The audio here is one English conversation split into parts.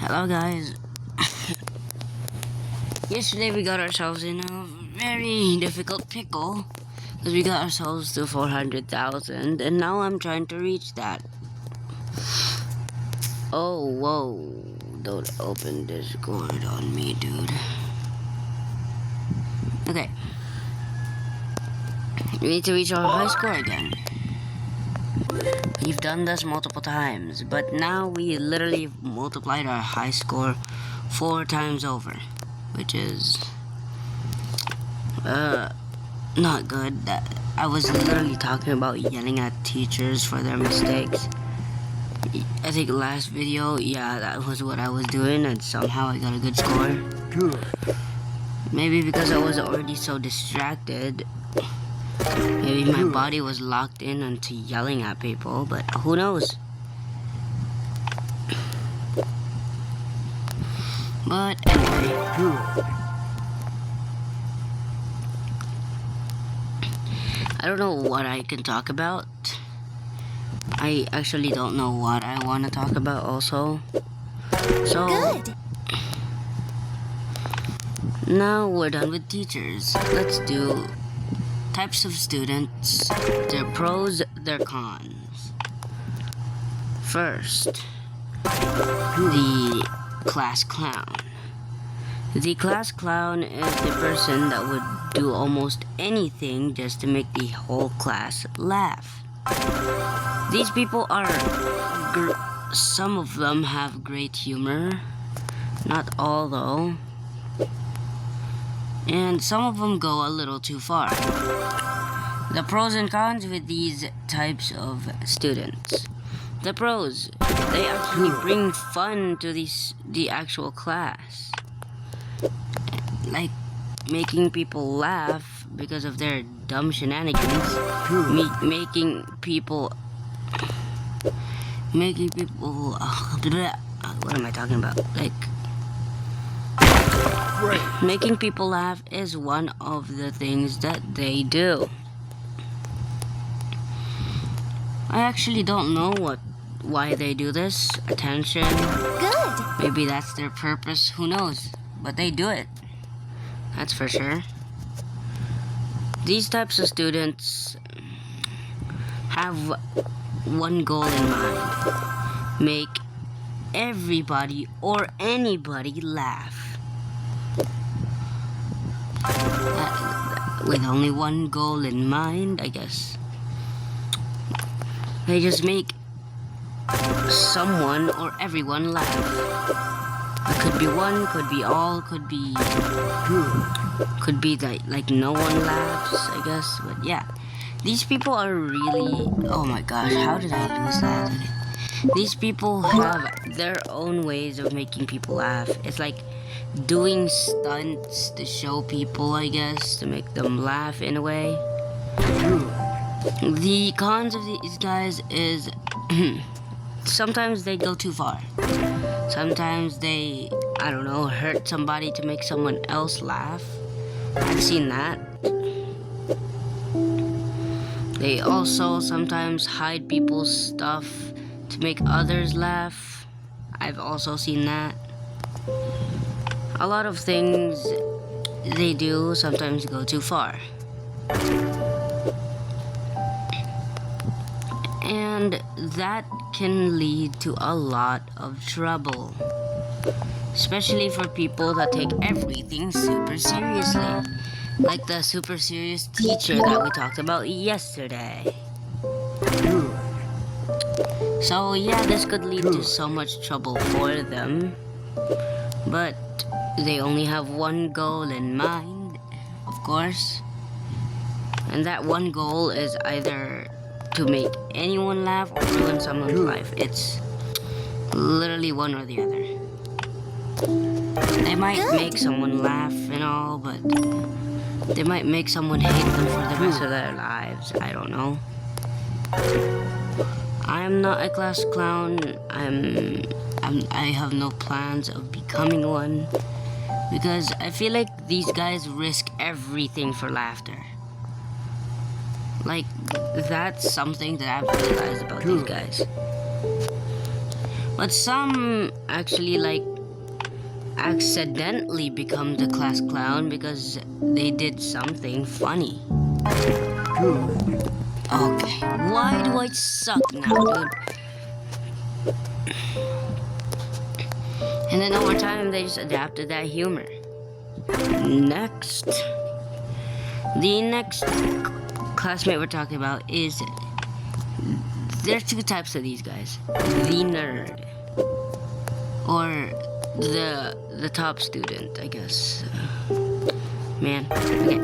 Hello guys. Yesterday we got ourselves in a very difficult pickle because we got ourselves to 400,000 and now I'm trying to reach that. Oh, whoa. Don't open Discord on me, dude. Okay. We need to reach our high score again. We've done this multiple times, but now we literally multiplied our high score 4 times over, which is not good. I was literally talking about yelling at teachers for their mistakes. I think last video, yeah, that was what I was doing, and somehow I got a good score. Good. Maybe because I was already so distracted. Maybe my body was locked in onto yelling at people, but who knows? But anyway. Good. I don't know what I can talk about. I actually don't know what I want to talk about also. So, Good. Now we're done with teachers. Let's do types of students, their pros, their cons. First, the class clown. The class clown is the person that would do almost anything just to make the whole class laugh. These people are, some of them have great humor, not all though, and some of them go a little too far. The pros and cons with these types of students. The pros, they actually bring fun to the actual class. Like making people laugh because of their dumb shenanigans. Making people what am I talking about? Like making people laugh is one of the things that they do. I actually don't know why they do this. Attention. Good. Maybe that's their purpose. Who knows? But they do it. That's for sure. These types of students have one goal in mind. Make everybody or anybody laugh. With only one goal in mind, I guess. They just make someone or everyone laugh. It could be one, could be all, could be like no one laughs, I guess. But yeah, these people are really, oh my gosh, how did I lose that? Okay. These people have their own ways of making people laugh. It's like doing stunts to show people, I guess, to make them laugh in a way. The cons of these guys is sometimes they go too far. Sometimes they, I don't know, hurt somebody to make someone else laugh. I've seen that. They also sometimes hide people's stuff to make others laugh. I've also seen that. A lot of things they do sometimes go too far. And that can lead to a lot of trouble. Especially for people that take everything super seriously. Like the super serious teacher that we talked about yesterday. So yeah, this could lead to so much trouble for them. But they only have one goal in mind, of course. And that one goal is either to make anyone laugh or ruin someone's life. It's literally one or the other. They might make someone laugh and all, but they might make someone hate them for the rest of their lives. I don't know. I'm not a class clown. I have no plans of becoming one because I feel like these guys risk everything for laughter. Like, that's something that I've realized about these guys. But some actually, like, accidentally become the class clown because they did something funny. Good. Okay, why do I suck now, dude? And then over time, they just adapted that humor. Next. The next classmate we're talking about is... There's two types of these guys. The nerd. Or the top student, I guess. Man, okay.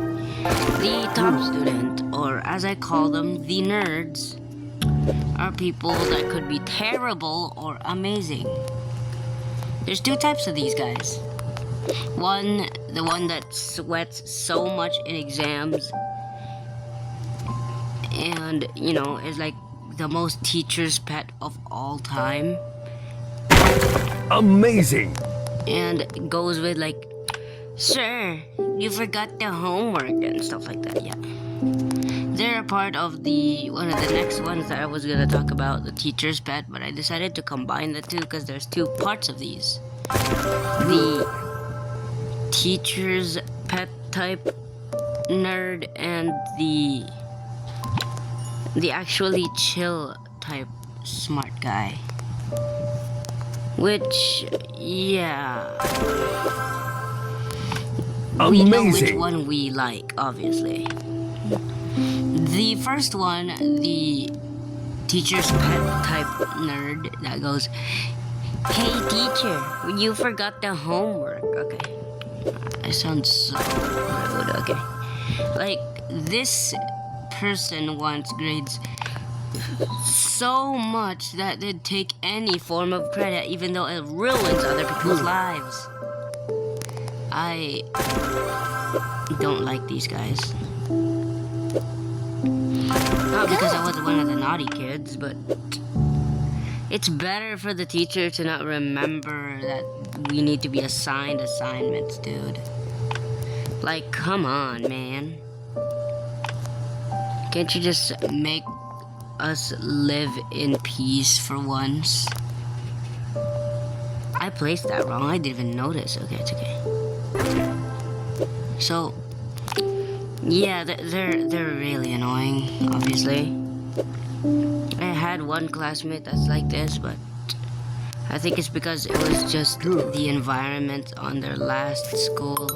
The top student, or as I call them, the nerds, are people that could be terrible or amazing. There's two types of these guys. One, the one that sweats so much in exams and, you know, is like the most teacher's pet of all time. Amazing. And goes with like, sir, you forgot the homework and stuff like that, yeah. They're a part of one of the next ones that I was gonna talk about, the teacher's pet, but I decided to combine the two because there's two parts of these. The teacher's pet type nerd and the actually chill type smart guy. Which, yeah. We know which Amazing. one we like, obviously. The first one, the teacher's pet type nerd that goes, hey teacher, you forgot the homework. Okay. I sound so rude, okay. Like, this person wants grades so much that they'd take any form of credit, even though it ruins other people's lives. I don't like these guys. Not because I was one of the naughty kids, but it's better for the teacher to not remember that we need to be assigned assignments, dude. Like, come on, man. Can't you just make us live in peace for once? I placed that wrong. I didn't even notice. Okay, it's okay. So, yeah, they're really annoying, obviously. I had one classmate that's like this, but I think it's because it was just the environment on their last school.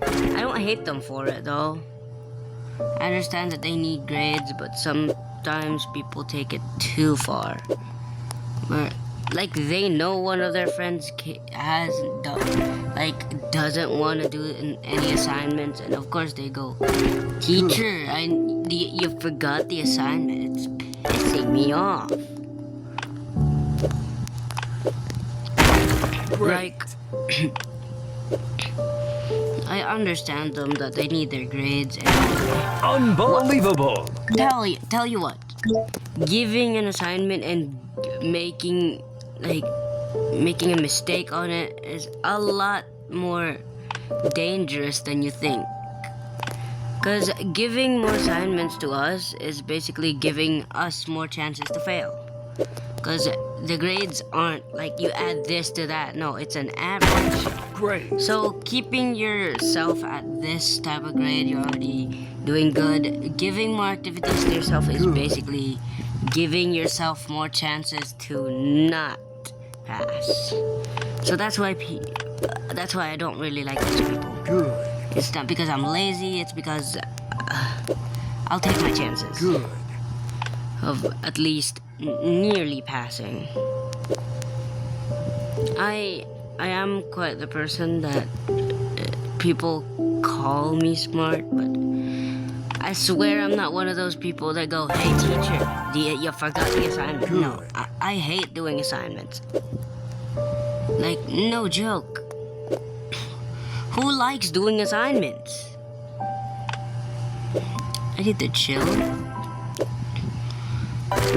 I don't hate them for it, though. I understand that they need grades, but sometimes people take it too far. Where, like, they know one of their friends doesn't want to do any assignments, and of course they go, teacher, you forgot the assignment. It's pissing me off. Like, I understand them that they need their grades and Unbelievable. tell you what, giving an assignment and making a mistake on it is a lot more dangerous than you think. Because giving more assignments to us is basically giving us more chances to fail. Because the grades aren't like you add this to that. No, it's an average. Great. So keeping yourself at this type of grade, you're already doing good. Giving more activities to yourself is basically giving yourself more chances to not pass. So that's why I don't really like these people. Good. It's not because I'm lazy, it's because I'll take my chances Good. of at least nearly passing. I am quite the person that people call me smart, but I swear I'm not one of those people that go, hey teacher, you forgot the assignment. No, I hate doing assignments. Like, no joke. Who likes doing assignments? I need to chill.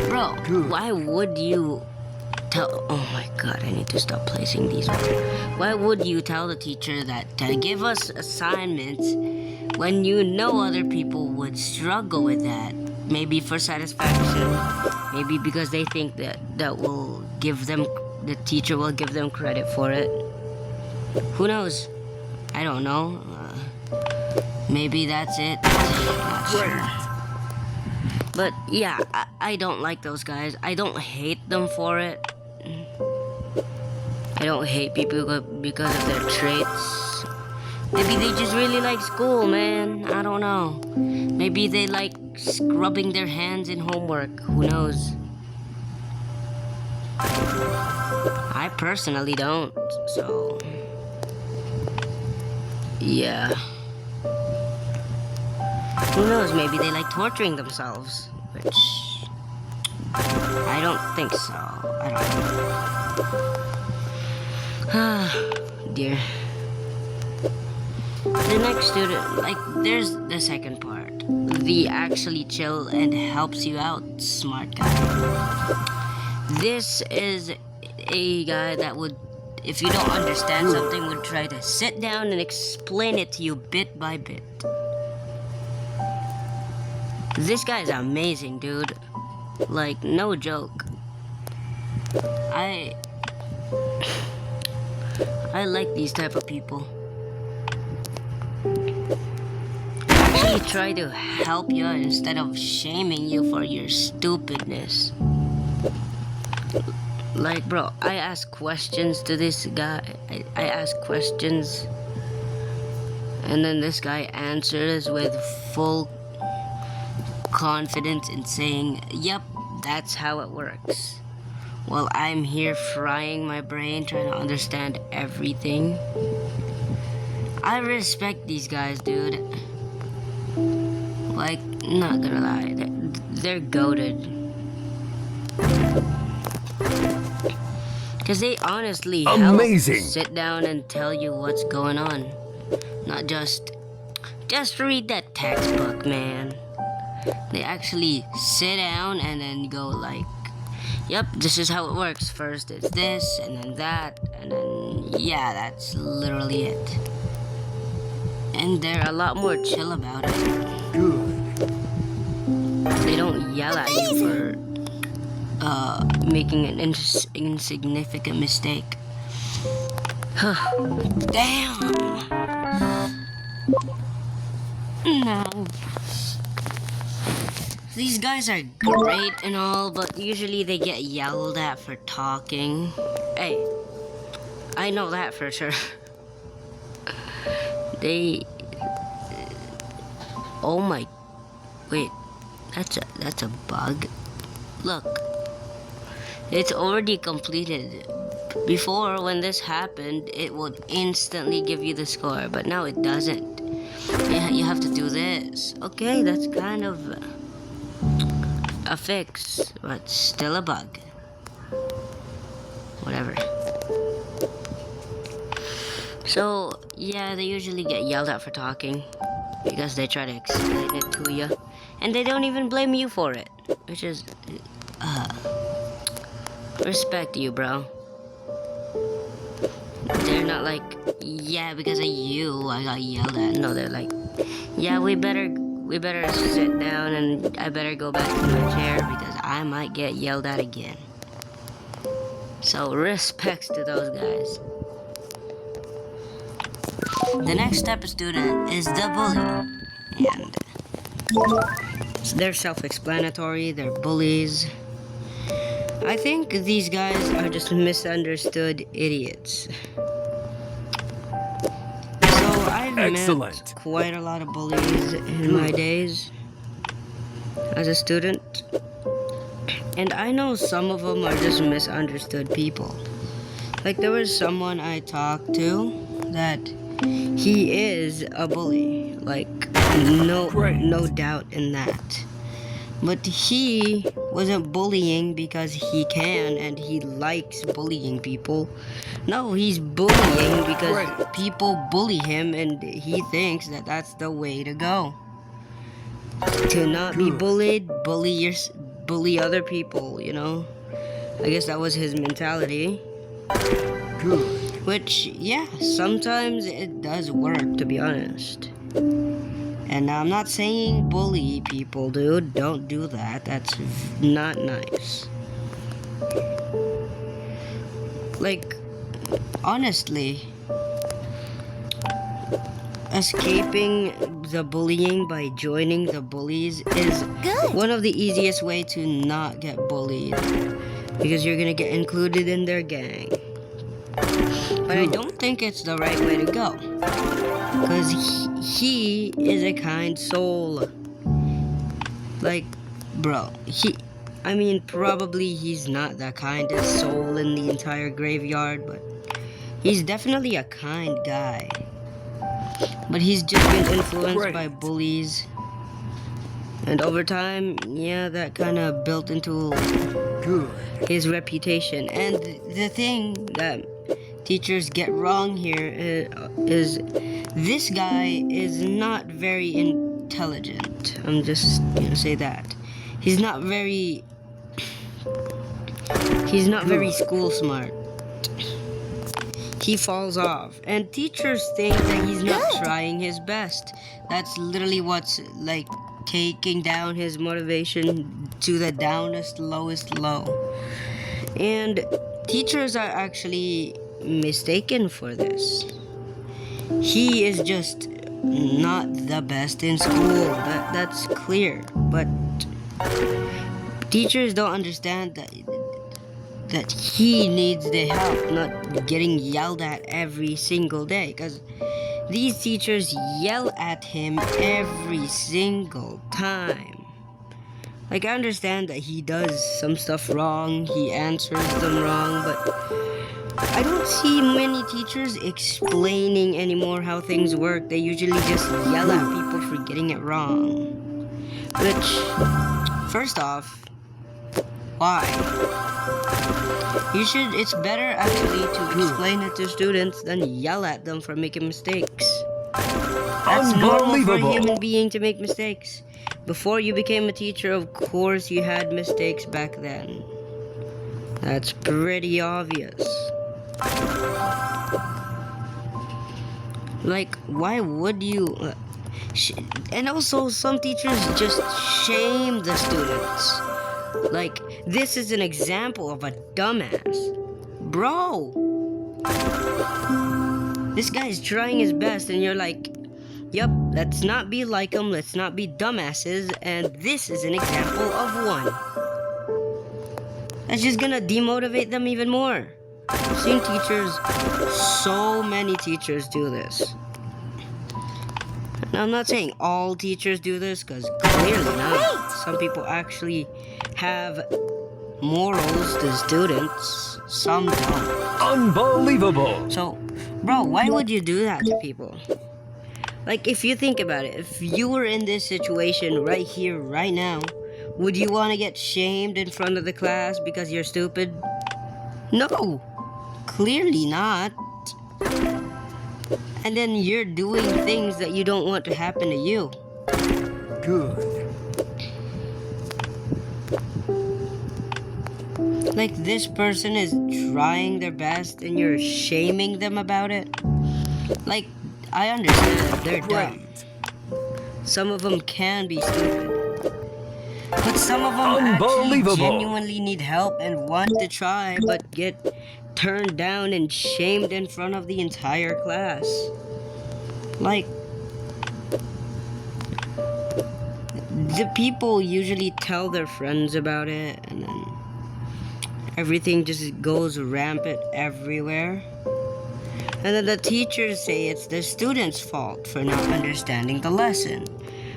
Bro, why would you tell... Oh my god, I need to stop placing these. Why would you tell the teacher that to give us assignments when you know other people would struggle with that? Maybe for satisfaction, maybe because they think that will give them... The teacher will give them credit for it. Who knows? I don't know. Maybe that's it. Not sure. But yeah, I don't like those guys. I don't hate them for it. I don't hate people because of their traits. Maybe they just really like school, man. I don't know. Maybe they like scrubbing their hands in homework. Who knows? I personally don't, so yeah. Who knows, maybe they like torturing themselves, which I don't think so. I don't know. Dear. The next student, like, there's the second part. The actually chill and helps you out smart guy. This is a guy that would, if you don't understand something, would try to sit down and explain it to you bit by bit. This guy's amazing, dude. Like, no joke. I like these type of people. Actually try to help you out instead of shaming you for your stupidness. Like, bro, I ask questions to this guy. I ask questions, and then this guy answers with full confidence in saying, yep, that's how it works. While I'm here frying my brain trying to understand everything. I respect these guys, dude. Like, not gonna lie, they're goated. Because they honestly Amazing. sit down and tell you what's going on. Not just read that textbook, man. They actually sit down and then go like, yep, this is how it works. First it's this, and then that, and then, yeah, that's literally it. And they're a lot more chill about it. Good. They don't yell at you for making an insignificant mistake. Damn! No. These guys are great and all, but usually they get yelled at for talking. Hey, I know that for sure. They... Oh my... Wait, that's a bug. Look. It's already completed. Before, when this happened, it would instantly give you the score, but now it doesn't. Yeah, you have to do this. Okay, that's kind of a fix, but still a bug. Whatever. So, yeah, they usually get yelled at for talking because they try to explain it to you, and they don't even blame you for it, which is, respect you, bro. They're not like, yeah, because of you, I got yelled at. No, they're like, yeah, we better sit down and I better go back to my chair because I might get yelled at again. So, respects to those guys. The next type of student is the bully. And they're self-explanatory, they're bullies. I think these guys are just misunderstood idiots. So I've met quite a lot of bullies in my days as a student. And I know some of them are just misunderstood people. Like, there was someone I talked to that he is a bully. Like, no doubt in that. But he wasn't bullying because he can and he likes bullying people. No, he's bullying because people bully him and he thinks that that's the way to go. To not be bullied, bully other people, you know? I guess that was his mentality. Good. Which, yeah, sometimes it does work, to be honest. And I'm not saying bully people, dude. Don't do that. That's not nice. Like, honestly, escaping the bullying by joining the bullies is Good. one of the easiest way to not get bullied, because you're gonna get included in their gang. But I don't think it's the right way to go, because he is a kind soul. Like, bro, probably he's not the kindest soul in the entire graveyard, but he's definitely a kind guy. But he's just been influenced by Great. bullies. And over time, yeah, that kind of built into Good. his reputation. And the thing that teachers get wrong here is this guy is not very intelligent. I'm just gonna say that. He's not very school smart. He falls off, and teachers think that he's not Good. trying his best. That's literally what's like taking down his motivation to the downest, lowest low. And teachers are actually mistaken for this. He is just not the best in school. That's clear. But teachers don't understand that he needs the help, not getting yelled at every single day, because these teachers yell at him every single time. Like, I understand that he does some stuff wrong, he answers them wrong, but I don't see many teachers explaining anymore how things work. They usually just yell at people for getting it wrong. Which, first off, why? It's better actually to explain it to students than yell at them for making mistakes. That's normal for a Unbelievable. human being to make mistakes. Before you became a teacher, of course you had mistakes back then. That's pretty obvious. Like, why would you? And also, some teachers just shame the students. Like, this is an example of a dumbass. Bro! This guy's trying his best, and you're like, yup, let's not be like him, let's not be dumbasses, and this is an example of one. That's just gonna demotivate them even more. I've seen teachers, so many teachers do this. Now, I'm not saying all teachers do this, because clearly not. Some people actually have morals to students, some don't. Unbelievable. So, bro, why would you do that to people? Like, if you think about it, if you were in this situation right here, right now, would you want to get shamed in front of the class because you're stupid? No, clearly not. And then you're doing things that you don't want to happen to you. Good. Like, this person is trying their best and you're shaming them about it. Like, I understand they're dumb. Some of them can be stupid. But some of them actually Unbelievable. genuinely need help and want to try, but get turned down and shamed in front of the entire class. Like, the people usually tell their friends about it, and then everything just goes rampant everywhere. And then the teachers say it's the student's fault for not understanding the lesson.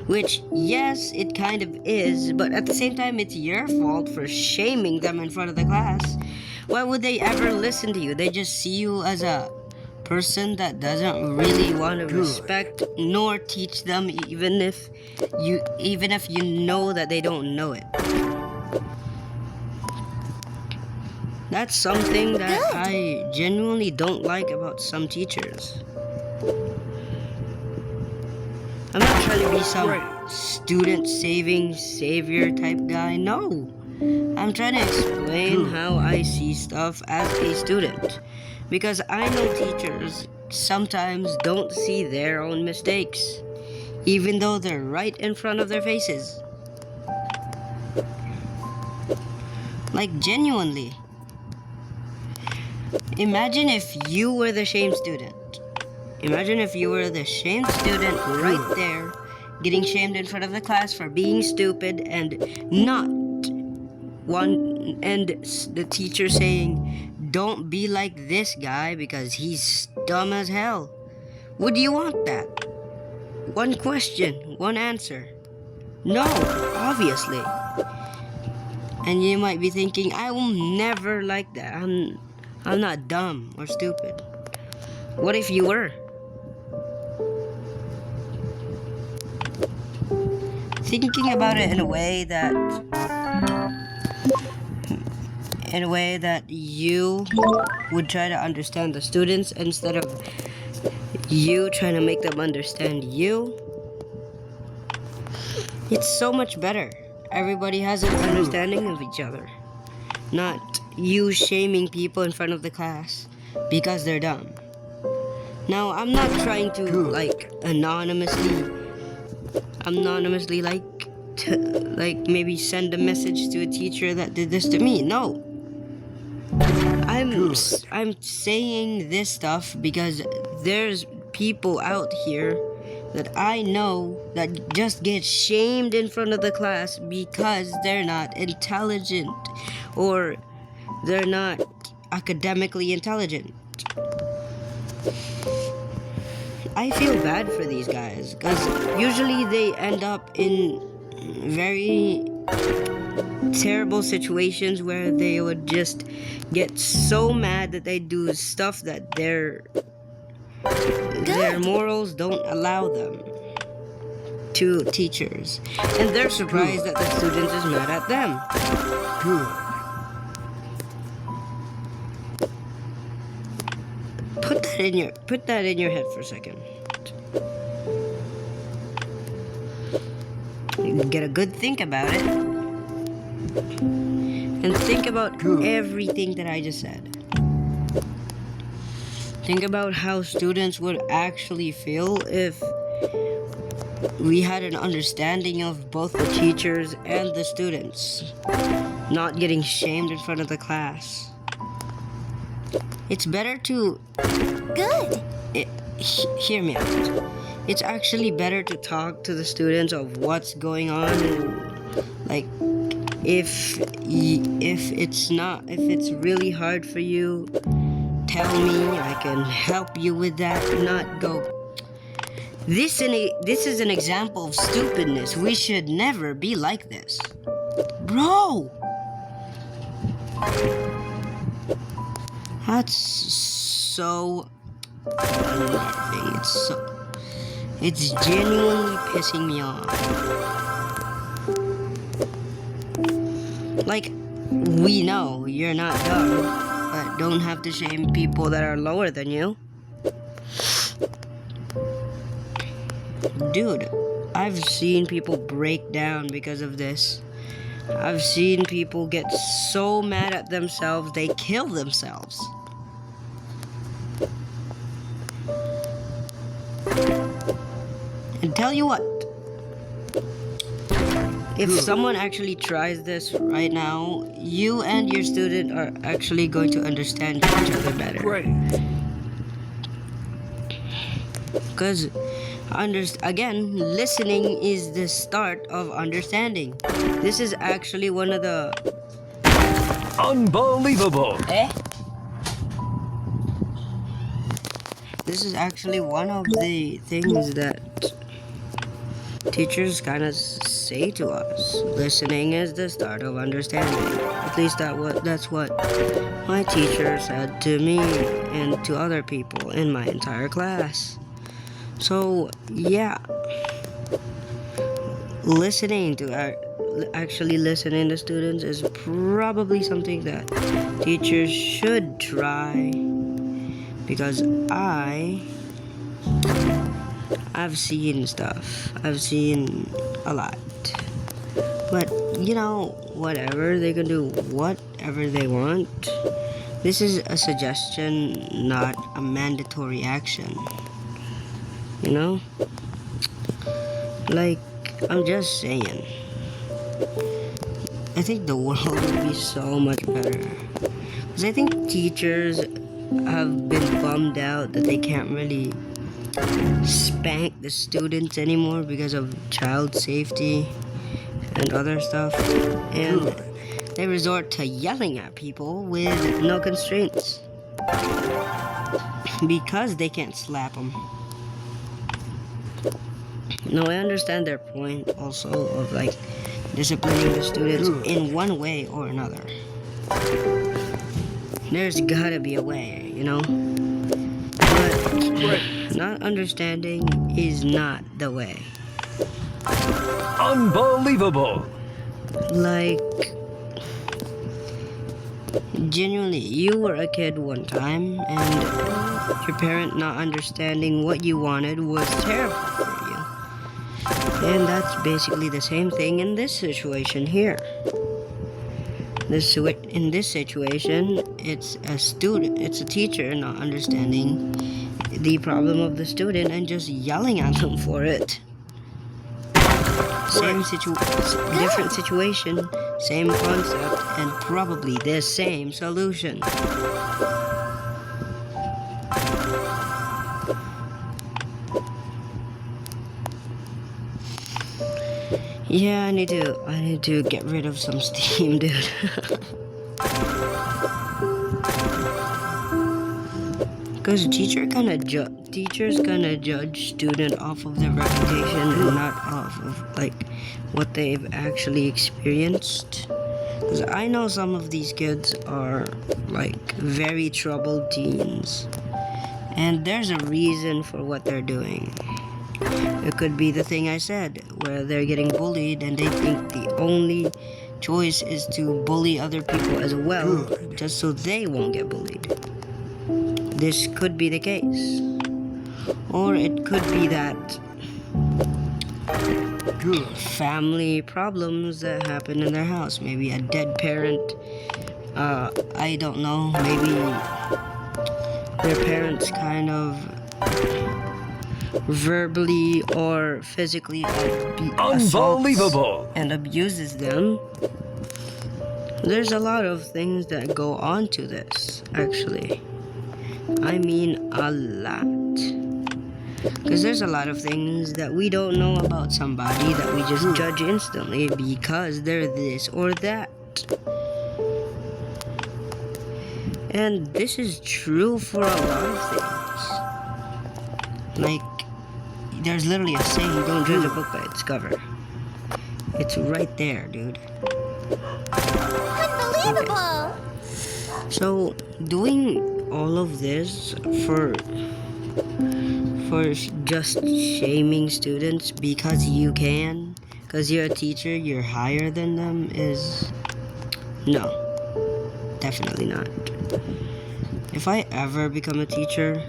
Which, yes, it kind of is, but at the same time, it's your fault for shaming them in front of the class. Why would they ever listen to you? They just see you as a person that doesn't really want to respect nor teach them, even if you know that they don't know it. That's something that I genuinely don't like about some teachers. I'm not trying to be some student-saving savior type guy. No. I'm trying to explain how I see stuff as a student. Because I know teachers sometimes don't see their own mistakes, even though they're right in front of their faces. Like, genuinely. Imagine if you were the shame student. Imagine if you were the shamed student right there, getting shamed in front of the class for being stupid and not one, and the teacher saying, "Don't be like this guy because he's dumb as hell." Would you want that? One question, one answer. No, obviously. And you might be thinking, I will never like that. I'm not dumb or stupid. What if you were? Thinking about it in a way that you would try to understand the students instead of you trying to make them understand you. It's so much better. Everybody has an understanding of each other. Not you shaming people in front of the class because they're dumb. Now, I'm not trying to anonymously maybe send a message to a teacher that did this to me. No. I'm saying this stuff because there's people out here that I know that just get shamed in front of the class because they're not intelligent or they're not academically intelligent. I feel bad for these guys because usually they end up in very terrible situations where they would just get so mad that they do stuff that their morals don't allow them to teachers, and they're surprised that the students is mad at them. Good. Put that in your head for a second. Get a good think about it. And think about everything that I just said. Think about how students would actually feel if we had an understanding of both the teachers and the students not getting shamed in front of the class. It's better to... Hear me out. It's actually better to talk to the students of what's going on. Like, if it's really hard for you, tell me. I can help you with that. Not go. This is an example of stupidness. We should never be like this, bro. That's so unnerving. It's genuinely pissing me off. Like, we know you're not dumb, but don't have to shame people that are lower than you. Dude, I've seen people break down because of this. I've seen people get so mad at themselves, they kill themselves. And tell you what, if someone actually tries this right now, you and your student are actually going to understand each other better. Great. Because, again, listening is the start of understanding. This is actually one of the... Unbelievable. This is actually one of the things that teachers kind of say to us. Listening is the start of understanding. At least that's what my teacher said to me and to other people in my entire class. So, yeah. Listening to students is probably something that teachers should try, because I've seen stuff. I've seen a lot. But, whatever, they can do whatever they want. This is a suggestion, not a mandatory action. Like, I'm just saying. I think the world would be so much better. Because I think teachers have been bummed out that they can't really spank the students anymore because of child safety and other stuff. And they resort to yelling at people with no constraints because they can't slap them. No, I understand their point also of like disciplining the students in one way or another. There's gotta be a way, you know? But not understanding is not the way. Unbelievable. Like, genuinely, you were a kid one time and your parent not understanding what you wanted was terrible for you. And that's basically the same thing in this situation here. In this situation, it's a teacher not understanding the problem of the student and just yelling at them for it. Different situation, same concept, and probably the same solution. Yeah, I need to get rid of some steam, dude. Because teachers gonna judge student off of their reputation and not off of like what they've actually experienced. Because I know some of these kids are like very troubled teens, and there's a reason for what they're doing. It could be the thing I said, where they're getting bullied and they think the only choice is to bully other people as well, just so they won't get bullied. This could be the case. Or it could be that family problems that happen in their house. Maybe a dead parent. I don't know. Maybe their parents kind of verbally or physically Unbelievable. and abuses them. There's a lot of things that go on to this, actually. I mean a lot. Because there's a lot of things that we don't know about somebody that we just judge instantly because they're this or that. And this is true for a lot of things. Like, there's literally a saying, don't judge a book by its cover. It's right there, dude. Unbelievable! Okay. So, doing all of this for just shaming students because you can, because you're a teacher, you're higher than them, is no, definitely not. If I ever become a teacher,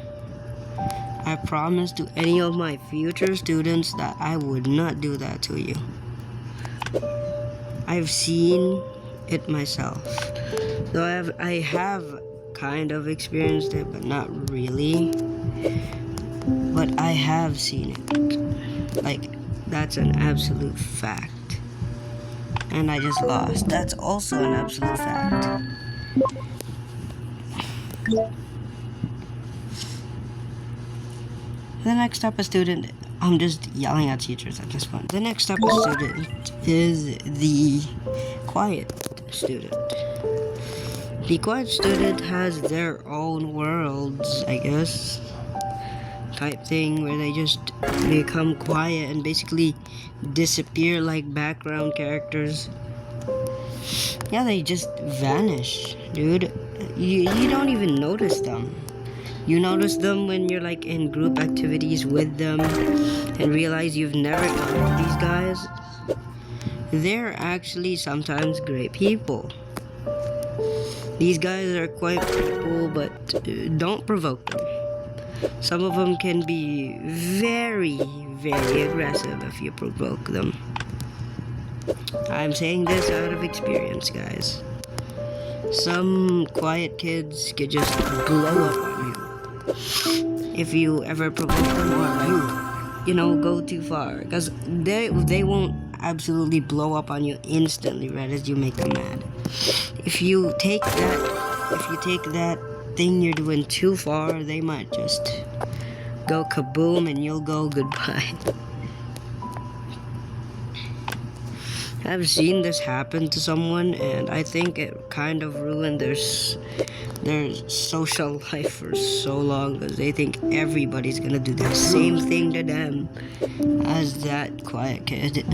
I promise to any of my future students that I would not do that to you. I've seen it myself. Though I have kind of experienced it, but not really. But I have seen it. Like, that's an absolute fact. And I just lost. That's also an absolute fact. The next type of student, I'm just yelling at teachers at this point. The next type of student is the quiet student. The quiet student has their own worlds, I guess, type thing, where they just become quiet and basically disappear like background characters. Yeah, they just vanish, dude. You don't even notice them. You notice them when you're like in group activities with them and realize you've never talked to these guys. They're actually sometimes great people. These guys are quite people, but don't provoke them. Some of them can be very, very aggressive if you provoke them. I'm saying this out of experience, guys. Some quiet kids could just blow up on you if you ever provoke them or like, go too far. Because they won't absolutely blow up on you instantly right as you make them mad. If you take that thing you're doing too far, they might just go kaboom and you'll go goodbye. I've seen this happen to someone, and I think it kind of ruined their social life for so long, because they think everybody's gonna do the same thing to them as that quiet kid.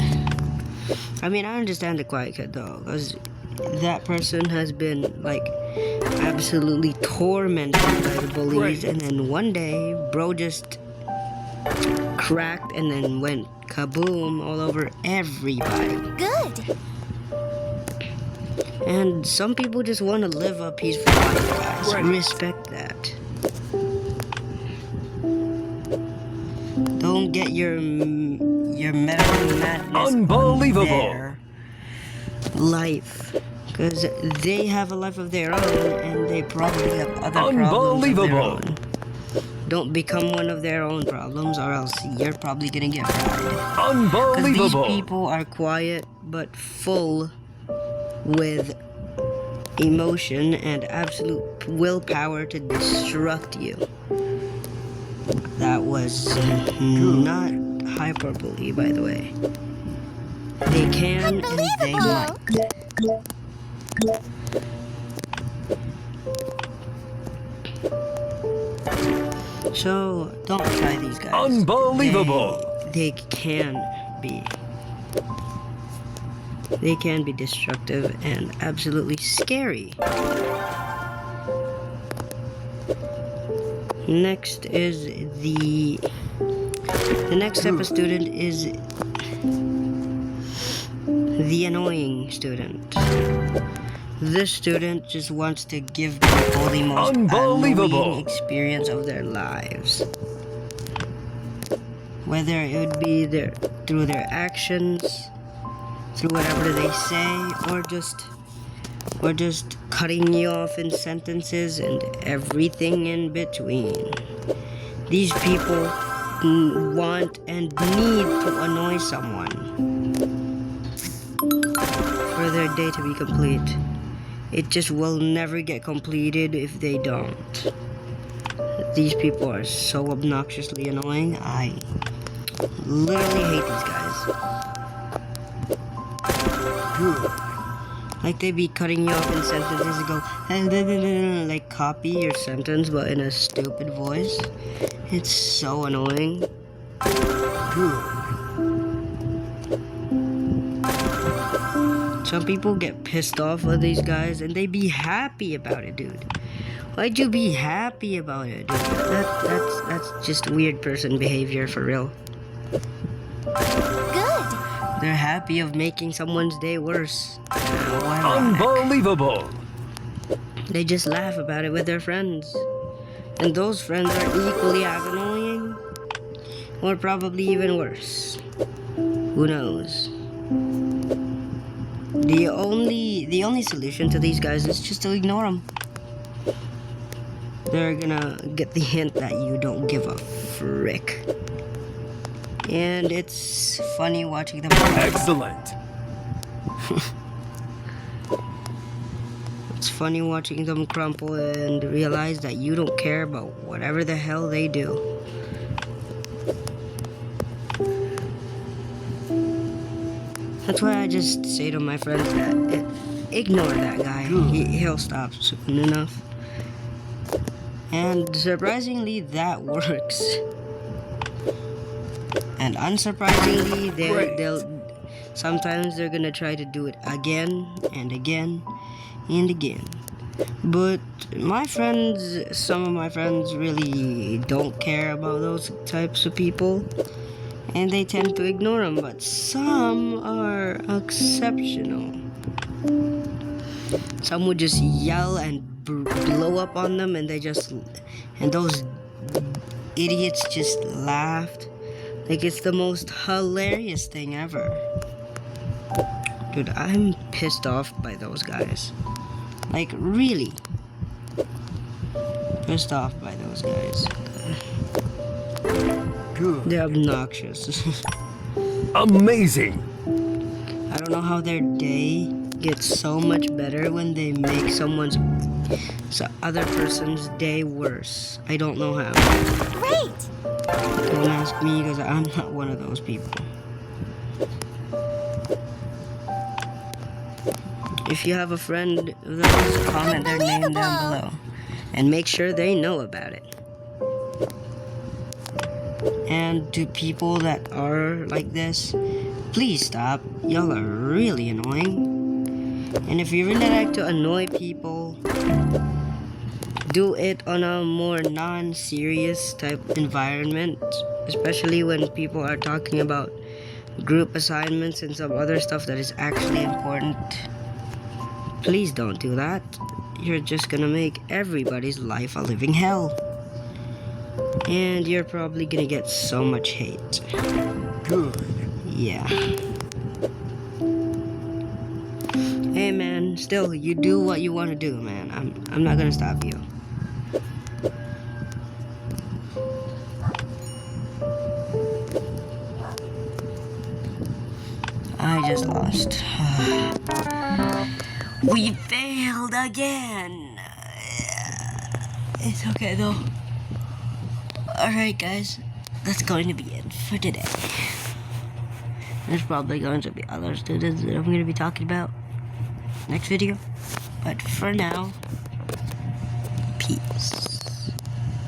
I mean, I understand the quiet kid though, because that person has been like absolutely tormented by the bullies, and then one day bro just cracked and then went kaboom all over everybody. Good. And some people just want to live a peaceful life, guys. Right. Respect that. Don't get your medical madness Unbelievable. on their life, because they have a life of their own, and they probably have other problems of their Unbelievable. own. Don't become one of their own problems, or else you're probably gonna get fried. Because these Unbelievable. people are quiet but full with emotion and absolute willpower to destruct you. That was not hyperbole, by the way. They can and they might. So, don't try these guys. Unbelievable. They can be. They can be destructive and absolutely scary. Next is the next type of student is the annoying student. This student just wants to give people the most Unbelievable. annoying experience of their lives. Whether it would be through their actions, through whatever they say, or just cutting you off in sentences and everything in between. These people want and need to annoy someone for their day to be complete. It just will never get completed if they don't. These people are so obnoxiously annoying. I literally hate these guys. Like they be cutting you off in sentences and go like copy your sentence but in a stupid voice. It's so annoying. Some people get pissed off with these guys and they be happy about it, dude. Why'd you be happy about it, dude? That's just weird person behavior for real. Good. They're happy of making someone's day worse. Why not? Unbelievable. They just laugh about it with their friends. And those friends are equally as annoying. Or probably even worse. Who knows? The only solution to these guys is just to ignore them. They're gonna get the hint that you don't give a frick. And it's funny watching them. Excellent. It's funny watching them crumple and realize that you don't care about whatever the hell they do. That's why I just say to my friends that ignore that guy. He'll stop soon enough. And surprisingly, that works. And unsurprisingly, sometimes they're gonna try to do it again and again and again. But some of my friends really don't care about those types of people, and they tend to ignore them. But some are exceptional. Some would just yell and blow up on them, and those idiots just laughed. Like it's the most hilarious thing ever. Dude, I'm pissed off by those guys. Like, really. Pissed off by those guys. They're obnoxious. Amazing. I don't know how their day gets so much better when they make someone's so other person's day worse. I don't know how. Great! Don't ask me because I'm not one of those people. If you have a friend, just comment their name down below. And make sure they know about it. And to people that are like this, please stop. Y'all are really annoying. And if you really like to annoy people, do it on a more non-serious type environment. Especially when people are talking about group assignments and some other stuff that is actually important. Please don't do that. You're just gonna make everybody's life a living hell. And you're probably gonna get so much hate. Good. Yeah. Hey man, still, you do what you want to do, man. I'm not gonna stop you. I just lost. We failed again. It's okay though. Alright guys, that's going to be it for today. There's probably going to be other students that I'm going to be talking about next video. But for now, peace.